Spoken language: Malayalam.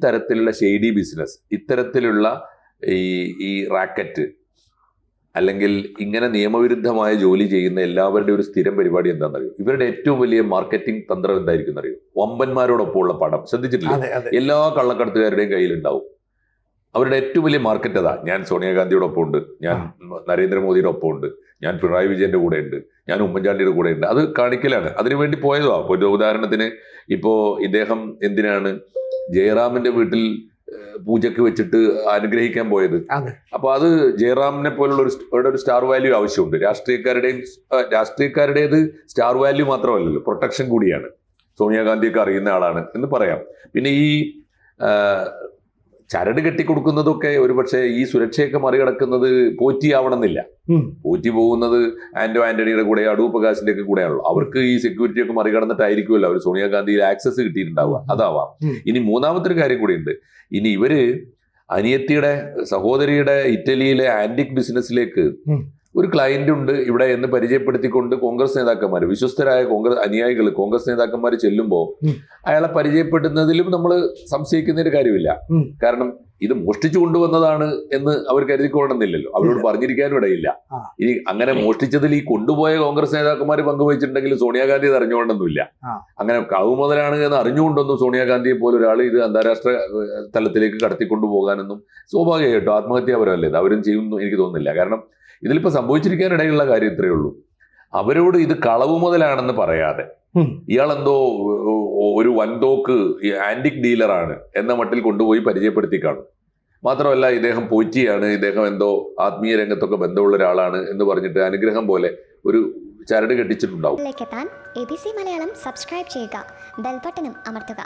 തരത്തിലുള്ള ഷെയ്ഡി ബിസിനസ്, ഇത്തരത്തിലുള്ള ഈ റാക്കറ്റ് അല്ലെങ്കിൽ ഇങ്ങനെ നിയമവിരുദ്ധമായ ജോലി ചെയ്യുന്ന എല്ലാവരുടെയും ഒരു സ്ഥിരം പരിപാടി എന്താണെന്നറിയോ? ഇവരുടെ ഏറ്റവും വലിയ മാർക്കറ്റിംഗ് തന്ത്രം എന്തായിരിക്കും എന്നറിയോ? വമ്പന്മാരോടൊപ്പമുള്ള പടം. ശ്രദ്ധിച്ചിട്ടില്ല? എല്ലാ കള്ളക്കടത്തുകാരുടെയും കയ്യിലുണ്ടാവും. അവരുടെ ഏറ്റവും വലിയ മാർക്കറ്റ് അതാ. ഞാൻ സോണിയാഗാന്ധിയോടൊപ്പം ഉണ്ട്, ഞാൻ നരേന്ദ്രമോദിയുടെ ഒപ്പം ഉണ്ട്, ഞാൻ പിണറായി വിജയന്റെ കൂടെ ഉണ്ട്, ഞാൻ ഉമ്മൻചാണ്ടിയുടെ കൂടെ ഉണ്ട്. അത് കാണിക്കലാണ്. അതിനുവേണ്ടി പോയതാ. ഇപ്പോൾ ഉദാഹരണത്തിന് ഇദ്ദേഹം എന്തിനാണ് ജയറാമിന്റെ വീട്ടിൽ പൂജക്ക് വെച്ചിട്ട് അനുഗ്രഹിക്കാൻ പോയത്? അപ്പൊ അത് ജയറാമിനെ പോലുള്ള ഒരു സ്റ്റാർ വാല്യൂ ആവശ്യമുണ്ട്. രാഷ്ട്രീയക്കാരുടേത് സ്റ്റാർ വാല്യൂ മാത്രമല്ലല്ലോ, പ്രൊട്ടക്ഷൻ കൂടിയാണ്. സോണിയാഗാന്ധിയൊക്കെ അറിയുന്ന ആളാണ് എന്ന് പറയാം. പിന്നെ ഈ ചരട് കെട്ടിക്കൊടുക്കുന്നതൊക്കെ ഒരുപക്ഷെ ഈ സുരക്ഷയൊക്കെ മറികടക്കുന്നത് പോറ്റിയാവണമെന്നില്ല. പോറ്റി പോകുന്നത് ആന്റണിയുടെ കൂടെ, അടൂർ പ്രകാശിന്റെ ഒക്കെ കൂടെയാണല്ലോ. അവർക്ക് ഈ സെക്യൂരിറ്റി ഒക്കെ മറികടന്നിട്ടായിരിക്കുമല്ലോ അവർ സോണിയാഗാന്ധിയിൽ ആക്സസ് കിട്ടിയിട്ടുണ്ടാവുക. അതാവാം. ഇനി മൂന്നാമത്തെ ഒരു കാര്യം കൂടിയുണ്ട്. ഇനി ഇവര് അനിയത്തിയുടെ സഹോദരിയുടെ ഇറ്റലിയിലെ ആന്റിക് ബിസിനസ്സിലേക്ക് ഒരു ക്ലയന്റ് ഉണ്ട് ഇവിടെ എന്ന് പരിചയപ്പെടുത്തിക്കൊണ്ട് കോൺഗ്രസ് നേതാക്കന്മാർ, വിശ്വസ്തരായ അനുയായികൾ കോൺഗ്രസ് നേതാക്കന്മാർ ചെല്ലുമ്പോൾ അയാളെ പരിചയപ്പെടുന്നതിലും നമ്മൾ സംശയിക്കുന്നതിന് കാര്യമില്ല. കാരണം ഇത് മോഷ്ടിച്ചു കൊണ്ടുവന്നതാണ് എന്ന് അവർ കരുതിക്കൊള്ളണമെന്നില്ലല്ലോ. അവരോട് പറഞ്ഞിരിക്കാനും ഇടയില്ല. ഇനി അങ്ങനെ മോഷ്ടിച്ചതിൽ ഈ കൊണ്ടുപോയ കോൺഗ്രസ് നേതാക്കന്മാർ പങ്കുവച്ചിട്ടുണ്ടെങ്കിൽ സോണിയാഗാന്ധി ഇത് അറിഞ്ഞുകൊണ്ടൊന്നുമില്ല. അങ്ങനെ കളവ് മുതലാണ് എന്ന് അറിഞ്ഞുകൊണ്ടൊന്നും സോണിയാഗാന്ധിയെ പോലെ ഒരാൾ ഇത് അന്താരാഷ്ട്ര തലത്തിലേക്ക് കടത്തിക്കൊണ്ടുപോകാനൊന്നും സ്വാഭാവികമായിട്ടും ആത്മഹത്യാപരമല്ലേ അവരും ചെയ്യുമെന്നും എനിക്ക് തോന്നുന്നില്ല. കാരണം ഇതിലിപ്പോ സംഭവിച്ചിരിക്കാനിടയുള്ള കാര്യം ഇത്രയേ ഉള്ളൂ. അവരോട് ഇത് കളവ് മുതലാണെന്ന് പറയാതെ ഇയാളെന്തോ ഒരു വൻതോക്ക് ആന്റിക് ഡീലറാണ് എന്ന മട്ടിൽ കൊണ്ടുപോയി പരിചയപ്പെടുത്തി കാണും. മാത്രമല്ല ഇദ്ദേഹം പോറ്റിയാണ്, ഇദ്ദേഹം എന്തോ ആത്മീയ രംഗത്തൊക്കെ ബന്ധമുള്ള ഒരാളാണ് എന്ന് പറഞ്ഞിട്ട് അനുഗ്രഹം പോലെ ഒരു ചരട് കെട്ടിച്ചിട്ടുണ്ടാവും. ABC മലയാളം സബ്സ്ക്രൈബ് ചെയ്യുക, ബെൽ ബട്ടണും അമർത്തുക.